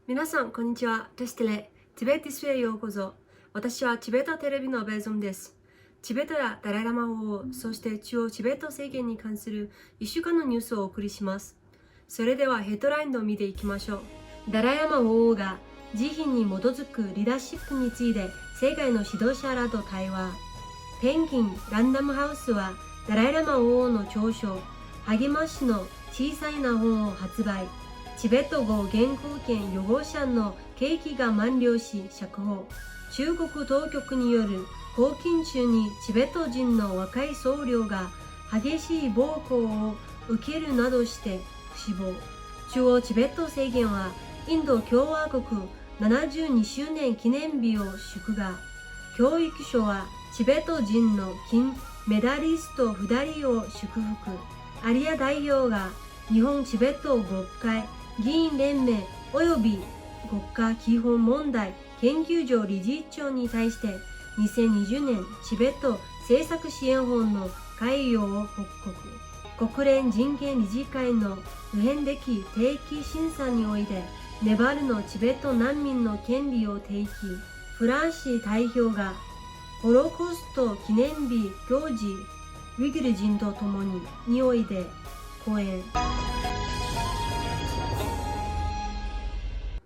皆さん、こんにちは。テステレ、チベッティスへようこそ。私はチベットテレビのベゾンです。チベットやダライラマ法、そして中央チベット政権に関する1週間のニュースをお送りします。それではヘッドラインを見ていきましょう。ダライラマ法が慈悲に基づくリーダーシップについて世界の指導者らと対話。ペンギンランダムハウスはダライラマ王の長所、励ましの小さいな本を発売。チベット語原稿権予報者の刑期が満了し釈放。中国当局による拘禁中にチベット人の若い僧侶が激しい暴行を受けるなどして死亡。中央チベット政権はインド共和国72周年記念日を祝賀。教育省はチベット人の金メダリスト2人を祝福。有谷代表が日本チベット国会議員連盟及び国家基本問題研究所理事長に対して2020年チベット政策支援法の概要を報告。国連人権理事会の普遍的定期審査においてネパールのチベット難民の権利を提起。フランシー代表がホロコースト記念日行事ウイグル人と共ににおいて講演。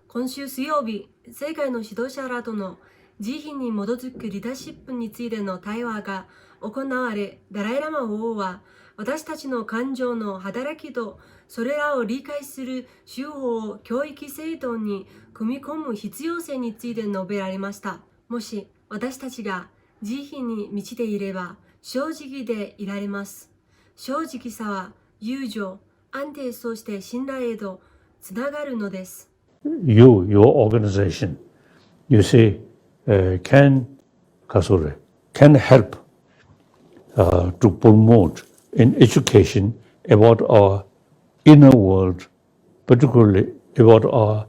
今週水曜日、世界の指導者らとの慈悲に基づくリーダーシップについての対話が行われ、ダライラマ王は私たちの感情の働きとそれらを理解する手法を教育制度に組み込む必要性について述べられました。もし私たちが慈悲に満ちていれば正直でいられます。正直さは友情、安定そして信頼へとつながるのです。your organization, you say, can help to promote in education about our inner world, particularly about our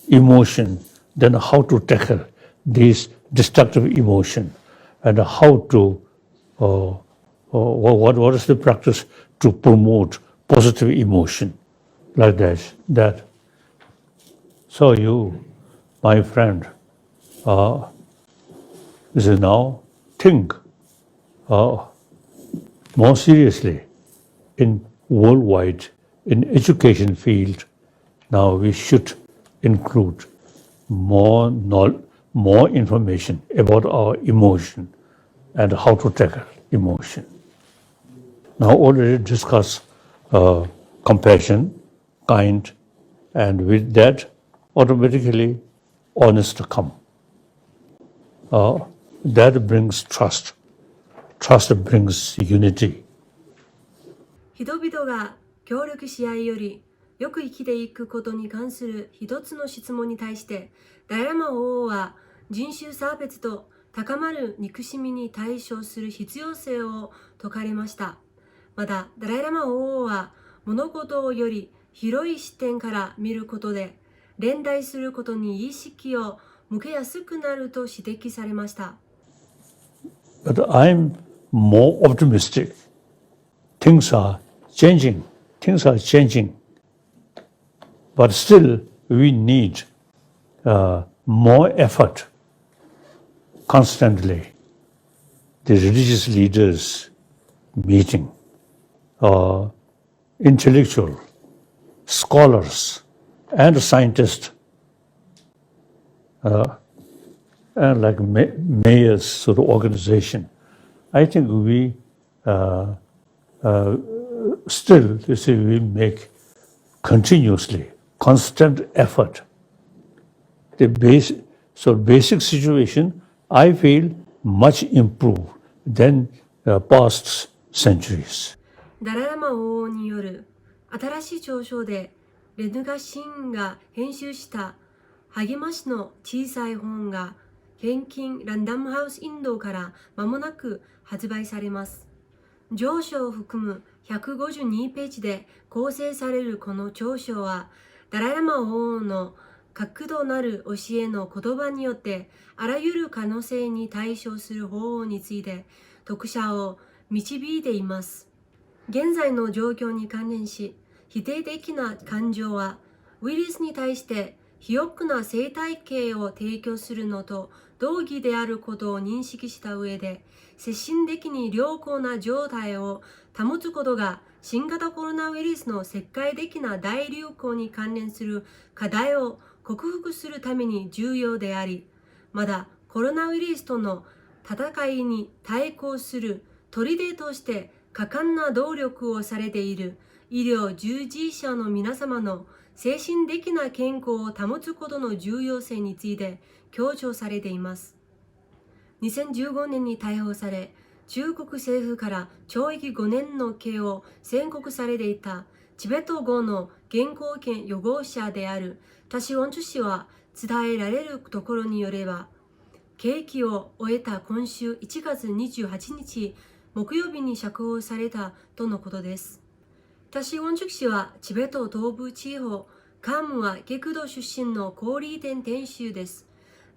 emotion, then how to tackle these destructive emotion, and how to, what is the practice to promote positive emotion, like that. So you, my friend, is now think more seriously in worldwide, in education field. Now we should include more information about our emotion and how to tackle emotion. Now already discuss compassion, kind, and with that automatically honest come. That brings trust. Trust brings unity. 人々が協力し合いよりよく生きていくことに関する一つの質問に対してダライラマ王は人種差別と高まる憎しみに対処する必要性を説かれました。またダライラマ王は物事をより広い視点から見ることで連帯することに意識を向けやすくなると指摘されました。But I'm more optimistic. Things are changing. But still, we need more effort constantly. The religious leaders meeting, intellectual, scholars, and scientists, and like mayors sort of organization. I think we still, you see, we make continuously, constant effort. Basic situation, I feel much improved than past centuries. ダライラマ王による新しい著書でレヌガシンが編集した励ましの小さい本が現金ランダムハウスインドから間もなく発売されます。上書を含む152ページで構成されるこの著書はダライラマ王の確度なる教えの言葉によってあらゆる可能性に対処する方法について読者を導いています。現在の状況に関連し否定的な感情はウイルスに対して肥沃な生態系を提供するのと同義であることを認識した上で、精神的に良好な状態を保つことが新型コロナウイルスの世界的な大流行に関連する課題を克服するために重要であり、まだコロナウイルスとの戦いに対抗する砦として果敢な努力をされている医療従事者の皆様の精神的な健康を保つことの重要性について強調されています。2015年に逮捕され、中国政府から懲役5年の刑を宣告されていたチベット語の現行権予合者であるタシ・ウォンチュ氏は、伝えられるところによれば、刑期を終えた今週1月28日木曜日に釈放されたとのことです。タシ・ウォンチュ氏はチベット東部地方カムワ激道出身の小売店店主です。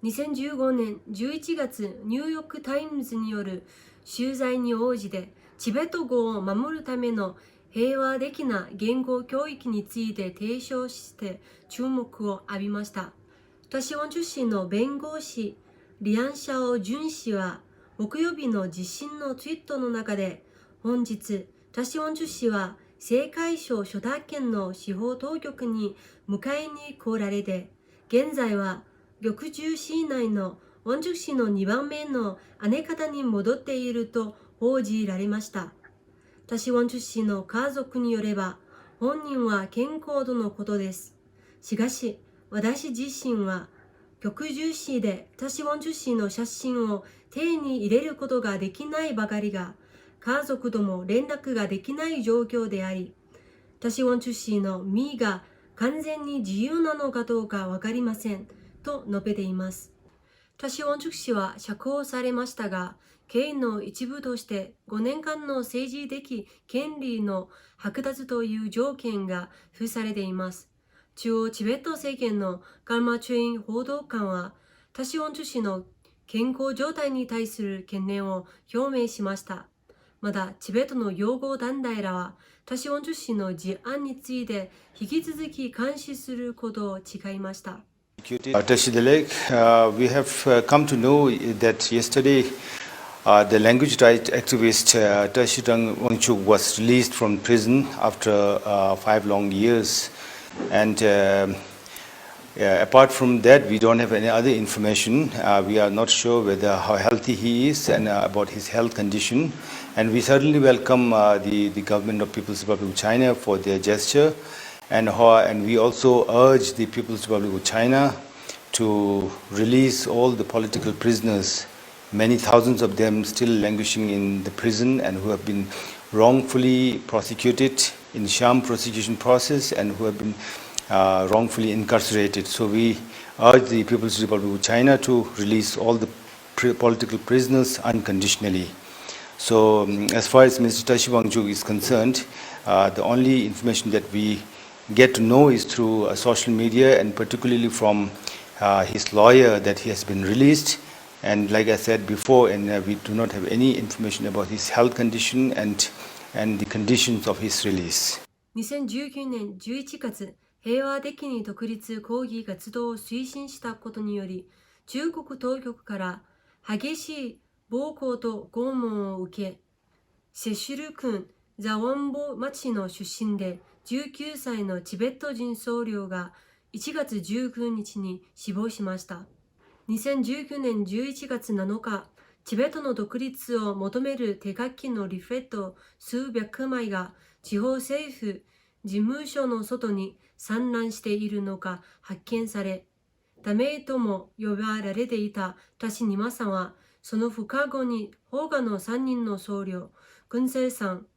2015年11月、ニューヨークタイムズによる取材に応じて、チベット語を守るための平和的な言語教育について提唱して注目を浴びました。タシ・ウォンチュ氏の弁護士、リアン・シャオ・ジュン氏は、木曜日の自身のツイートの中で、本日、タシ・ウォンチュ氏は、青海省所田県の司法当局に迎えに来られて、現在は、玉州市内のウォンチュ氏の2番目の姉方に戻っていると報じられました。タシ・ウォンチュ氏の家族によれば、本人は健康とのことです。しかし、私自身は、玉州市でタシ・ウォンチュ氏の写真を手に入れることができないばかりが、家族とも連絡ができない状況であり、タシ・ウォンチュ氏の身が完全に自由なのかどうかわかりません。と述べています。タシ・ウォンチュ氏は釈放されましたが、刑の一部として5年間の政治的権利の剥奪という条件が付されています。中央チベット政権のカルマチュイン報道官は、タシ・ウォンチュ氏の健康状態に対する懸念を表明しました。また、チベットの擁護団体らは、タシ・ウォンチュ氏の事案について引き続き監視することを誓いました。Tashi Delek, we have come to know that yesterday the language rights activist Tashi Wangchuk was released from prison after 5 long years. And apart from that, we don't have any other information. We are not sure whether how healthy he is and about his health condition. And we certainly welcome the government of People's Republic of China for their gesture. And we also urge the People's Republic of China to release all the political prisoners, many thousands of them still languishing in the prison and who have been wrongfully prosecuted in sham prosecution process and who have been wrongfully incarcerated. So we urge the People's Republic of China to release all the political prisoners unconditionally. So as far as Mr. Tashi Wangchuk is concerned, the only information that we get to know is through social media and particularly from his lawyer that he has been released. And like I said before, and we do not have any information about his health condition and the conditions of his release. 2019年11月、平和的に独立抗議活動を推進したことにより、中国当局から激しい暴行と拷問を受け、セシュル郡ザウォンボ町の出身で19歳のチベット人僧侶が1月19日に死亡しました。2019年11月7日、チベットの独立を求める手書きのリフレット数百枚が地方政府事務所の外に散乱しているのが発見され、ダメとも呼ばれていたタシ・ニマさんは、その2日後に他の3人の僧侶、グンセルさん、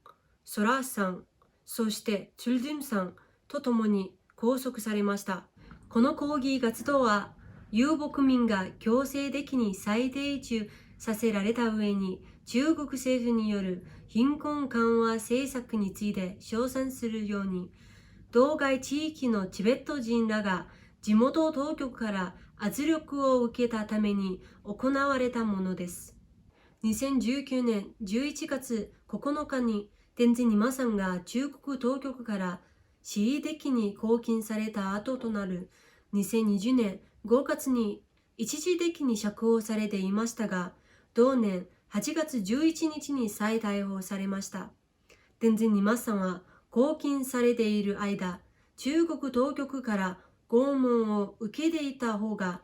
ソラーさん、そしてチュルドゥンさんと共に拘束されました。この抗議活動は、遊牧民が強制的に再定住させられた上に、中国政府による貧困緩和政策について称賛するように、当該地域のチベット人らが地元当局から圧力を受けたために行われたものです。2019年11月9日に、テンゼニマさんが中国当局から恣意的に拘禁された後となる2020年5月に一時的に釈放されていましたが、同年8月11日に再逮捕されました。天神二馬さんは拘禁されている間、中国当局から拷問を受けていた方が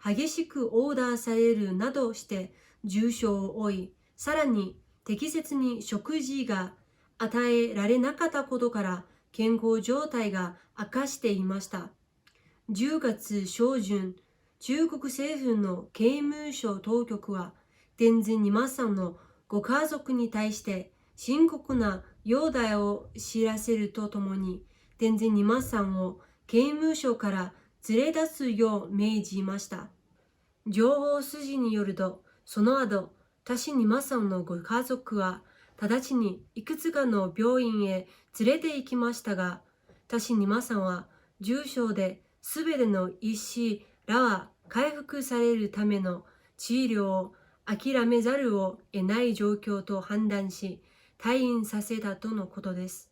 激しくオーダーされるなどして重傷を負い、さらに適切に食事が与えられなかったことから健康状態が悪化していました。10月初旬、中国政府の刑務所当局は天神二馬さんのご家族に対して深刻な容体を知らせるとともに、天神二馬さんを刑務所から連れ出すよう命じました。情報筋によると、その後、田氏二馬さんのご家族は直ちにいくつかの病院へ連れて行きましたが、田氏二馬さんは重症で全ての医師らは回復されるための治療を諦めざるを得ない状況と判断し、退院させたとのことです。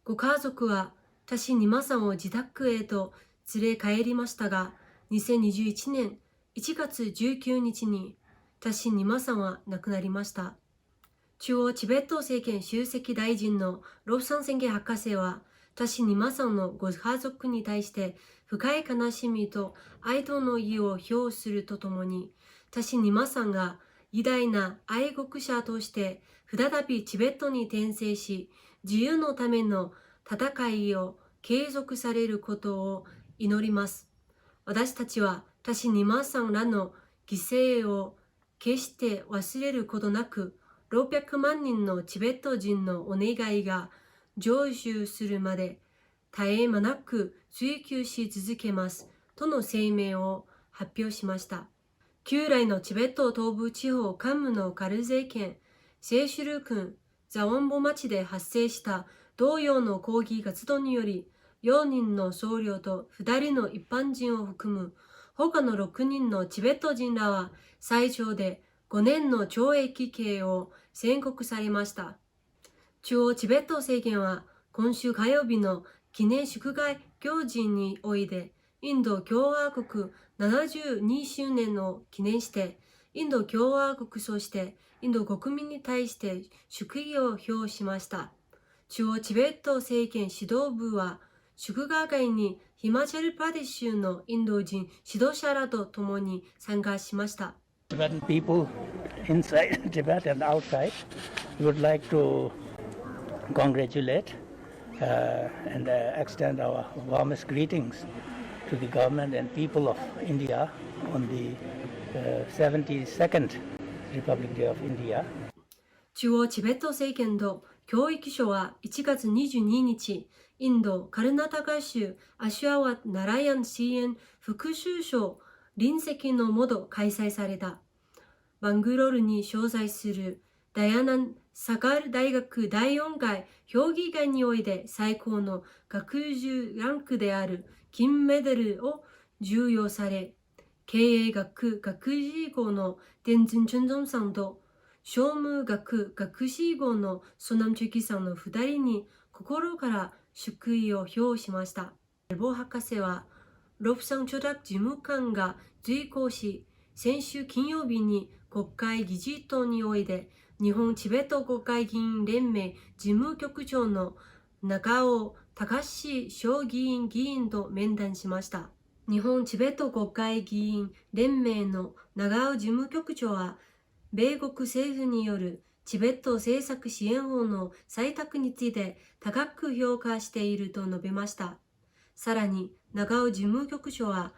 ご家族は田氏二馬さんを自宅へと連れ帰りましたが、2021年1月19日に田氏二馬さんは亡くなりました。中央チベット政権首席大臣のロブサンセンゲ博士は、田氏二馬さんのご家族に対して深い悲しみと哀悼の意を表するとともに、田氏二馬さんが偉大な愛国者として再びチベットに転生し、自由のための戦いを継続されることを祈ります。私たちは田氏二馬さんらの犠牲を決して忘れることなく、600万人のチベット人のお願いが成就するまで絶え間なく追求し続けますとの声明を発表しました。旧来のチベット東部地方幹部のカルゼー県セーシュル郡ザワンボ町で発生した同様の抗議活動により、4人の僧侶と2人の一般人を含む他の6人のチベット人らは最長で5年の懲役刑を宣告されました。中央チベット政権は今週火曜日の記念祝賀行事において、インド共和国72周年を記念して、インド共和国そしてインド国民に対して祝意を表しました。中央チベット政権指導部は、祝賀会にヒマチャルプラデシュのインド人指導者らと共に参加しました。Tibetan people inside Tibet and outside would like to congratulate and extend our warmest greetings to the government and people of India on the 72nd Republic Day of India. 中央チベット政権と教育省は1月22日、インド・カルナタカ州アシュアワ・ナラヤンシーエン副首相臨席のもと開催された。バングロールに所在するダヤナン・サカール大学第4回評議会において最高の学術ランクである金メダルを授与され、経営学学士号の天神チュンゾンさんと商務学学士号のソナムチュキさんの2人に心から祝意を表しました。ボ博士は、ロプサンチョダク事務官が随行し、先週金曜日に国会議事堂において、日本チベット国会議員連盟事務局長の中尾隆小議員と面談しました。日本チベット国会議員連盟の長尾事務局長は、米国政府によるチベット政策支援法の採択について高く評価していると述べました。さらに、長尾事務局長は、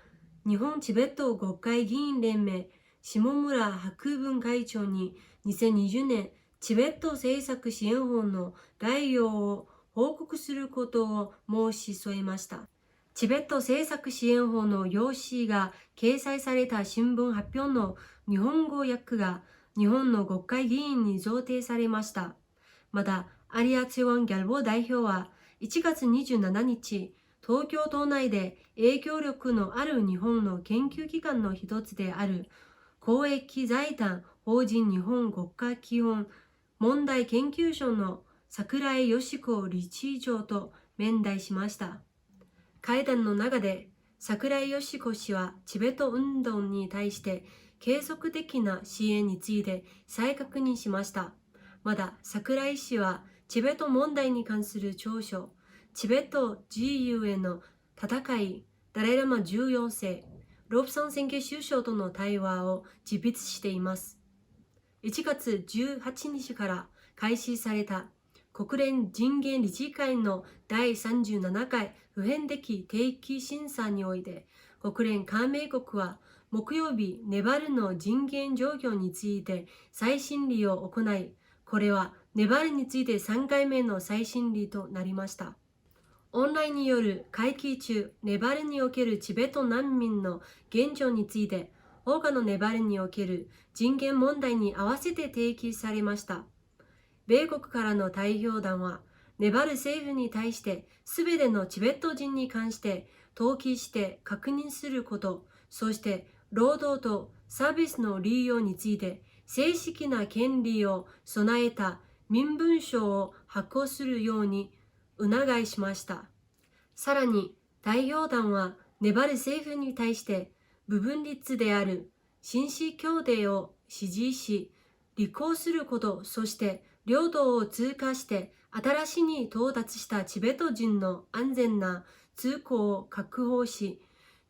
日本チベット国会議員連盟下村博文会長に2020年チベット政策支援法の概要を報告することを申し添えました。チベット政策支援法の要旨が掲載された新聞発表の日本語訳が日本の国会議員に贈呈されました。また、アリアツヨンギャルボ代表は1月27日、東京都内で影響力のある日本の研究機関の一つである公益財団法人日本国家基本問題研究所の櫻井義子理事長と面談しました。会談の中で桜井義子氏はチベット運動に対して継続的な支援について再確認しました。また、桜井氏はチベット問題に関する著書、チベット自由への戦い、ダライラマ14世、ロブソン選挙首相との対話を自筆しています。1月18日から開始された国連人権理事会の第37回普遍的定期審査において、国連加盟国は木曜日、ネパールの人権状況について再審理を行い、これはネパールについて3回目の再審理となりました。オンラインによる会期中、ネパールにおけるチベット難民の現状について、他のネパールにおける人権問題に合わせて提起されました。米国からの代表団は、ネパール政府に対して、すべてのチベット人に関して登記して確認すること、そして労働とサービスの利用について、正式な権利を備えた民文書を発行するように促しました。さらに、代表団はネパール政府に対して部分律である紳士協定を支持し、履行すること、そして領土を通過して新しいに到達したチベット人の安全な通行を確保し、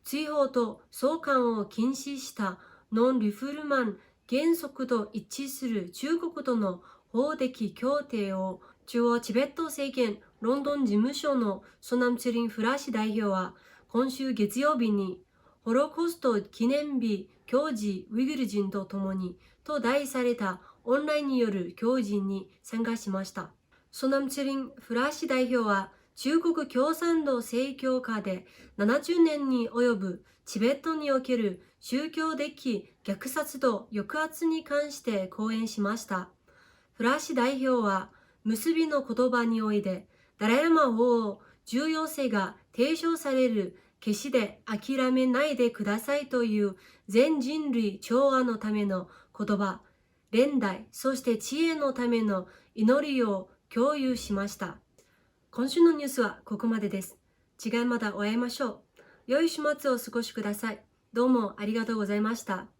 追放と送還を禁止したノンリフルマン原則と一致する中国との法的協定を中央チベット政権ロンドン事務所のソナムツリン・フラシ代表は今週月曜日にホロコースト記念日教示ウイグル人と共にと題されたオンラインによる教示に参加しました。ソナムツリン・フラシ代表は中国共産党正教下で70年に及ぶチベットにおける宗教的虐殺と抑圧に関して講演しました。フラシ代表は結びの言葉においてダライラマ法を重要性が提唱される決して諦めないでくださいという全人類調和のための言葉、連帯、そして知恵のための祈りを共有しました。今週のニュースはここまでです。次回またお会いましょう。良い週末をお過ごしください。どうもありがとうございました。